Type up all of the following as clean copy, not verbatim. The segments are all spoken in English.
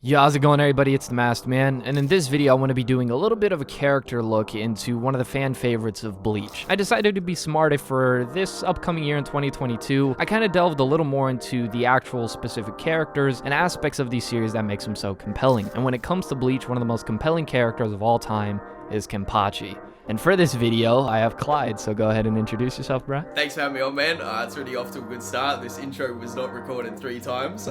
Yo, how's it going, everybody? It's the Masked Man, and in this video I want to be doing a little bit of a character look into one of the fan favorites of Bleach. I decided to be smart if for this upcoming year in 2022, I kind of delved a little more into the actual specific characters and aspects of these series that makes them so compelling. And when it comes to Bleach, one of the most compelling characters of all time is Kenpachi. And for this video, I have Clyde, so go ahead and introduce yourself, bruh. Thanks for having me on, man. It's already off to a good start. This intro was not recorded 3 times.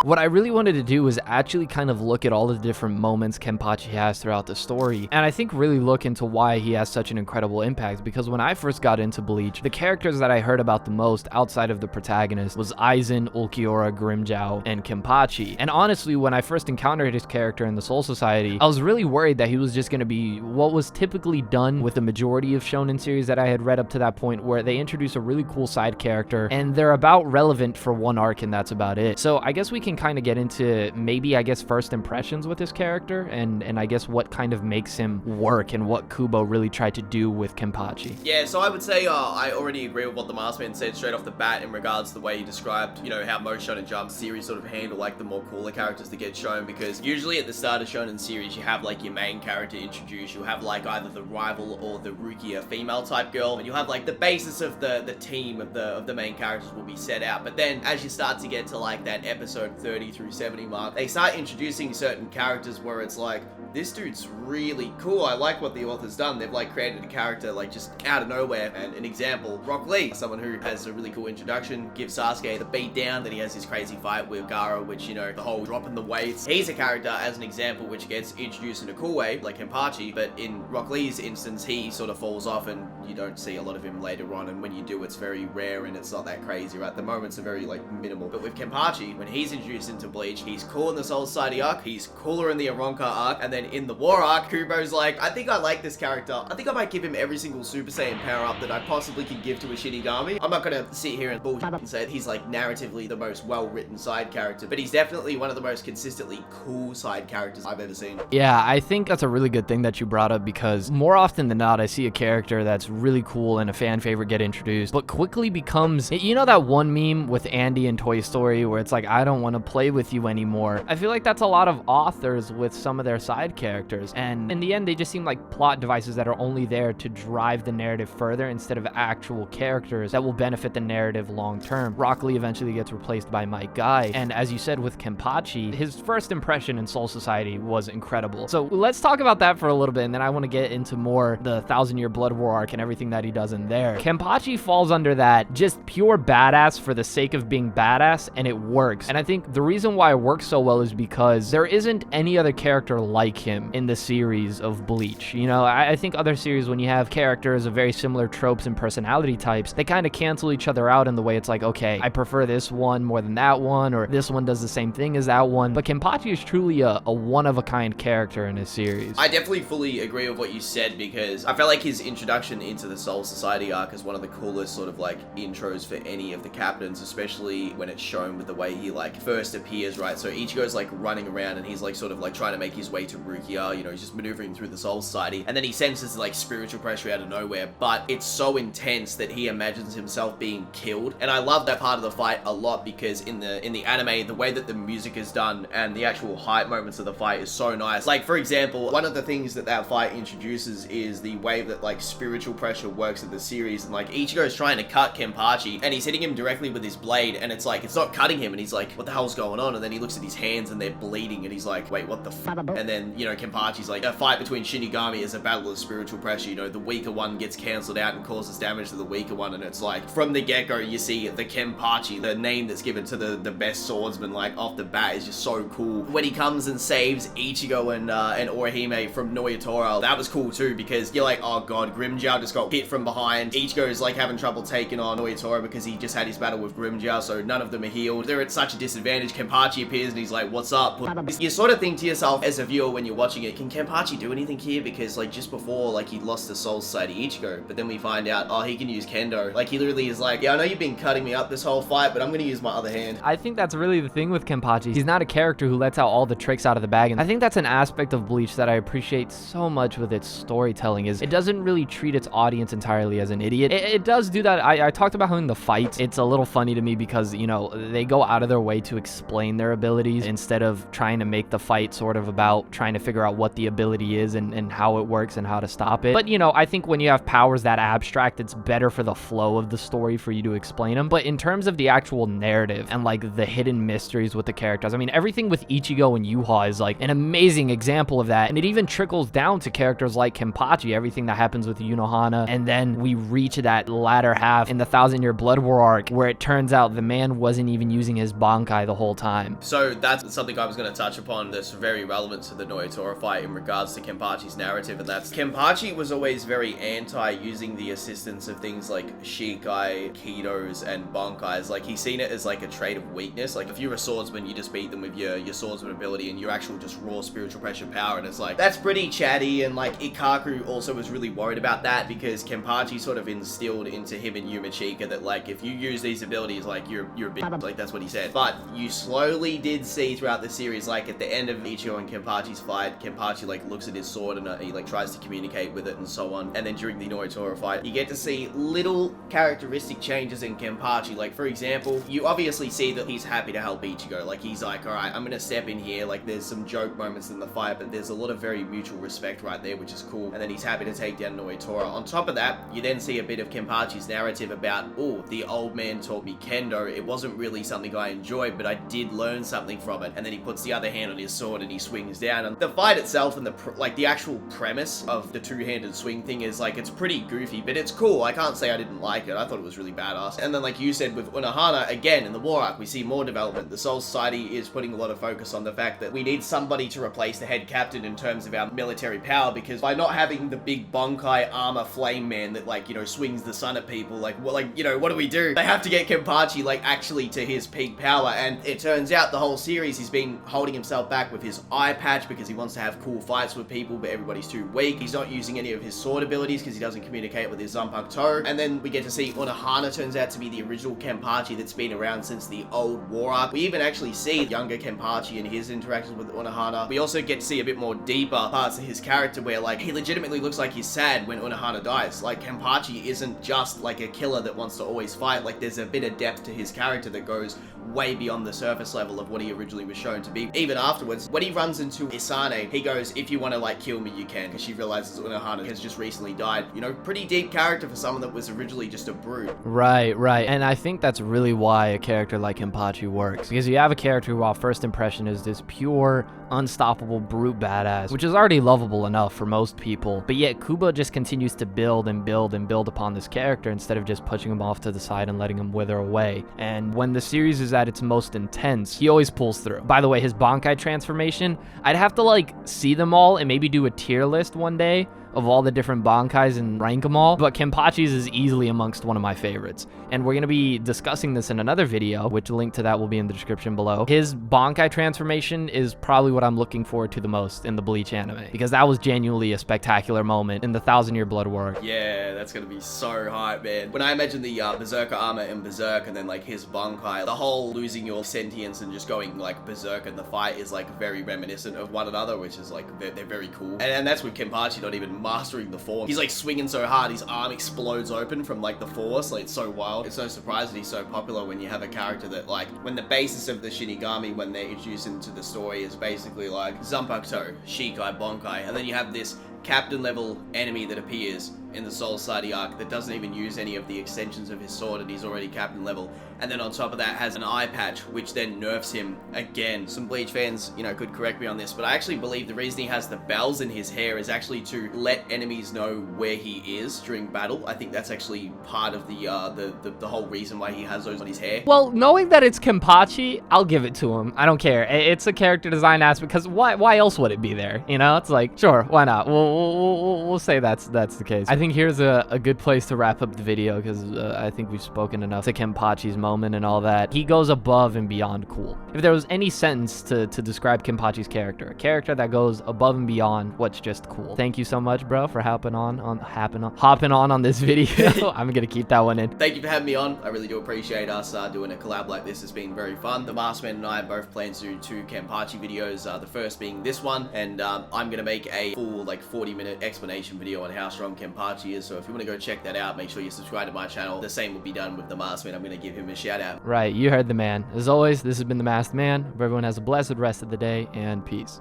What I really wanted to do was actually kind of look at all the different moments Kenpachi has throughout the story, and I think really look into why he has such an incredible impact, because when I first got into Bleach, the characters that I heard about the most outside of the protagonist was Aizen, Ulquiorra, Grimmjow, and Kenpachi. And honestly, when I first encountered his character in the Soul Society, I was really worried that he was just going to be what was typically done with the majority of shonen series that I had read up to that point, where they introduce a really cool side character, and they're about relevant for one arc, and that's about it. So I guess we can kind of get into maybe, I guess, first impressions with this character, and I guess what kind of makes him work and what Kubo really tried to do with Kenpachi. Yeah, so I would say I already agree with what the Masked Man said straight off the bat in regards to the way he described, you know, how most Shonen Jump series sort of handle like the more cooler characters that get shown, because usually at the start of Shonen series you have like your main character introduced, you'll have like either the rival or the rookie, a female type girl, and you'll have like the basis of the team of the main characters will be set out. But then as you start to get to like that episode 30 through 70 mark, they start introducing certain characters where it's like, this dude's really cool. I like what the author's done. They've like created a character like just out of nowhere. And an example, Rock Lee, someone who has a really cool introduction, gives Sasuke the beat down, then he has this crazy fight with Gaara, which, you know, the whole dropping the weights. He's a character as an example which gets introduced in a cool way, like Kenpachi, but in Rock Lee's instance, he sort of falls off and you don't see a lot of him later on, and when you do, it's very rare and it's not that crazy, right? The moments are very like minimal. But with Kenpachi, when he's introduced into Bleach, he's cool in the Soul Society arc, he's cooler in the Aronka arc, and then in the War arc, Kubo's like, I think I like this character. I think I might give him every single Super Saiyan power up that I possibly could give to a Shinigami. I'm not gonna sit here and bullshit and say that he's like narratively the most well-written side character, but he's definitely one of the most consistently cool side characters I've ever seen. Yeah, I think that's a really good thing that you brought up, because more often than not, I see a character that's really cool and a fan favorite get introduced, but quickly becomes, you know, that one meme with Andy in Toy Story where it's like, I don't want to play with you anymore. I feel like that's a lot of authors with some of their side characters, and in the end they just seem like plot devices that are only there to drive the narrative further instead of actual characters that will benefit the narrative long term. Rock Lee eventually gets replaced by my guy, and as you said with Kenpachi, his first impression in Soul Society was incredible. So let's talk about that for a little bit, and then I want to get into more the 1,000-Year Blood War arc and everything that he does in there. Kenpachi falls under that just pure badass for the sake of being badass, and it works. And I think the reason why it works so well is because there isn't any other character like him in the series of Bleach. You know, I think other series, when you have characters of very similar tropes and personality types, they kind of cancel each other out in the way it's like, okay, I prefer this one more than that one, or this one does the same thing as that one. But Kenpachi is truly a one-of-a-kind character in his series. I definitely fully agree with what you said, because I felt like his introduction into the Soul Society arc is one of the coolest sort of like intros for any of the captains, especially when it's shown with the way he like first appears, right? So Ichigo's like running around and he's like sort of like trying to make his way to Rukia, you know, he's just maneuvering through the Soul Society, and then he senses like spiritual pressure out of nowhere, but it's so intense that he imagines himself being killed. And I love that part of the fight a lot, because in the anime, the way that the music is done and the actual hype moments of the fight is so nice. Like, for example, one of the things that fight introduces is the way that like spiritual pressure works in the series, and like Ichigo's trying to cut Kenpachi and he's hitting him directly with his blade, and it's like, it's not cutting him, and he's like, what the hell's going on? And then he looks at his hands and they're bleeding, and he's like, wait, what the f? And then, you know, Kenpachi's like, a fight between Shinigami is a battle of spiritual pressure, you know, the weaker one gets cancelled out and causes damage to the weaker one, and it's like, from the get-go, you see the Kenpachi, the name that's given to the best swordsman, like, off the bat is just so cool. When he comes and saves Ichigo and Orihime from Noyatora, that was cool too, because you're like, oh god, Grimmjow just got hit from behind. Ichigo's like having trouble taking on Noyatora because he just had his battle with Grimmjow, so none of them are healed. They're at such a disadvantage. Kenpachi appears and he's like, what's up? You sort of think to yourself as a viewer when you're watching it, can Kenpachi do anything here? Because like just before, like he lost to Soul Society Ichigo, but then we find out, oh, he can use Kendo. Like he literally is like, yeah, I know you've been cutting me up this whole fight, but I'm gonna use my other hand. I think that's really the thing with Kenpachi. He's not a character who lets out all the tricks out of the bag, and I think that's an aspect of Bleach that I appreciate so much with its storytelling, is it doesn't really treat its audience entirely as an idiot. It does do that. I talked about how in the fights, it's a little funny to me because, you know, they go out of their way to explain their abilities instead of trying to make the fight sort of about trying to figure out what the ability is and how it works and how to stop it. But, you know, I think when you have powers that abstract, it's better for the flow of the story for you to explain them. But in terms of the actual narrative and like the hidden mysteries with the characters, I mean, everything with Ichigo and Yuha is like an amazing example of that. And it even trickles down to characters like Kenpachi, everything that happens with Yunohana. And then we reach that latter half in the 1,000-Year Blood War arc where it turns out the man wasn't even using his Bankai the whole time. So that's something I was going to touch upon that's very relevant to the Noitoro fight in regards to Kenpachi's narrative, and that's Kenpachi was always very anti using the assistance of things like Shikai, Kidos, and Bankais. Like, he's seen it as like a trait of weakness. Like, if you're a swordsman, you just beat them with your swordsman ability and your actual just raw spiritual pressure power, and it's like, that's pretty chatty. And like, Ikaku also was really worried about that because Kenpachi sort of instilled into him and Yumachika that like, if you use these abilities, like, you're a bitch. Like, that's what he said. But you slowly did see throughout the series, like at the end of Ichigo and Kenpachi's fight, Kenpachi like looks at his sword and he like tries to communicate with it and so on. And then during the Noitoro fight, you get to see little characteristic changes in Kenpachi. Like, for example, you obviously see that he's happy to help Ichigo. Like, he's like, all right, I'm gonna step in here. Like, there's some joke moments in the fight, but there's a lot of very mutual respect right there, which is cool. And then he's happy to take down Noitoro. On top of that, you then see a bit of Kenpachi's narrative about, oh, the old man taught me kendo. It wasn't really something I enjoyed, but I did learn something from it. And then he puts the other hand on his sword and he swings down. And the fight itself and the actual premise of the two-handed swing thing is like, it's pretty goofy, but it's cool. I can't say I didn't like it. I thought it was really badass. And then, like you said, with Unohana, again, in the war arc, we see more development. The Soul Society is putting a lot of focus on the fact that we need somebody to replace the head captain in terms of our military power, because by not having the big Bankai armor flame man that, like, you know, swings the sun at people, like, well, like, you know, what do we do? They have to get Kenpachi, like, actually to his peak power. And it turns out the whole series he's been holding himself back with his eye patch because he wants to have cool fights with people, but everybody's too weak. He's not using any of his sword abilities because he doesn't communicate with his Zanpakuto. And then we get to see Unohana turns out to be the original Kenpachi that's been around since the old war arc. We even actually see younger Kenpachi and his interactions with Unohana. We also get to see a bit more deeper parts of his character where, like, he legitimately looks like he's sad when Unohana dies. Like, Kenpachi isn't just like a killer that wants to always fight. Like, there's a bit of depth to his character that goes way beyond the surface level of what he originally was shown to be. Even afterwards, when he runs into Isane, he goes, if you want to, like, kill me, you can, because she realizes Unohana has just recently died. You know, pretty deep character for someone that was originally just a brute. Right. And I think that's really why a character like Kenpachi works, because you have a character who, while first impression, is this pure, unstoppable brute badass, which is already lovable enough for most people, but yet Kubo just continues to build and build and build upon this character instead of just pushing him off to the side and letting him wither away. And when the series is at its most intense, he always pulls through. By the way, his Bankai transformation, I'd have to like see them all and maybe do a tier list one day of all the different Bankais and rank them all, but Kenpachi's is easily amongst one of my favorites. And we're going to be discussing this in another video, which link to that will be in the description below. His Bankai transformation is probably what I'm looking forward to the most in the Bleach anime, because that was genuinely a spectacular moment in the 1,000-Year Blood War. Yeah, that's going to be so hype, man. When I imagine the Berserker armor in Berserk and then like his Bankai, the whole losing your sentience and just going like Berserk in the fight is like very reminiscent of one another, which is like, they're very cool. And that's with Kenpachi not even mastering the force. He's like swinging so hard, his arm explodes open from like the force. Like, it's so wild. It's no surprise that he's so popular when you have a character that, like, when the basis of the Shinigami, when they introduce into the story, is basically like Zanpakuto, Shikai, Bankai, and then you have this captain level enemy that appears in the Soul Society arc that doesn't even use any of the extensions of his sword, and he's already captain level. And then on top of that has an eye patch, which then nerfs him again. Some Bleach fans, you know, could correct me on this, but I actually believe the reason he has the bells in his hair is actually to let enemies know where he is during battle. I think that's actually part of the whole reason why he has those on his hair. Well, knowing that it's Kenpachi, I'll give it to him. I don't care. It's a character design aspect, because why else would it be there? You know, it's like, sure, why not? We'll say that's the case. I think here's a good place to wrap up the video, because I think we've spoken enough to Kenpachi's moment and all that. He goes above and beyond cool. If there was any sentence to describe Kenpachi's character, a character that goes above and beyond what's just cool. Thank you so much, bro, for hopping on this video. I'm gonna keep that one in. Thank you for having me on. I really do appreciate us doing a collab like this. It's been very fun. The Maskman and I both plan to do 2 Kenpachi videos, the first being this one, and I'm gonna make a full like 40-minute explanation video on how strong Kenpachi much he is. So if you want to go check that out, make sure you subscribe to my channel. The same will be done with the Masked Man. I'm going to give him a shout out. Right, you heard the man. As always, this has been the Masked Man. Hope everyone has a blessed rest of the day, and peace.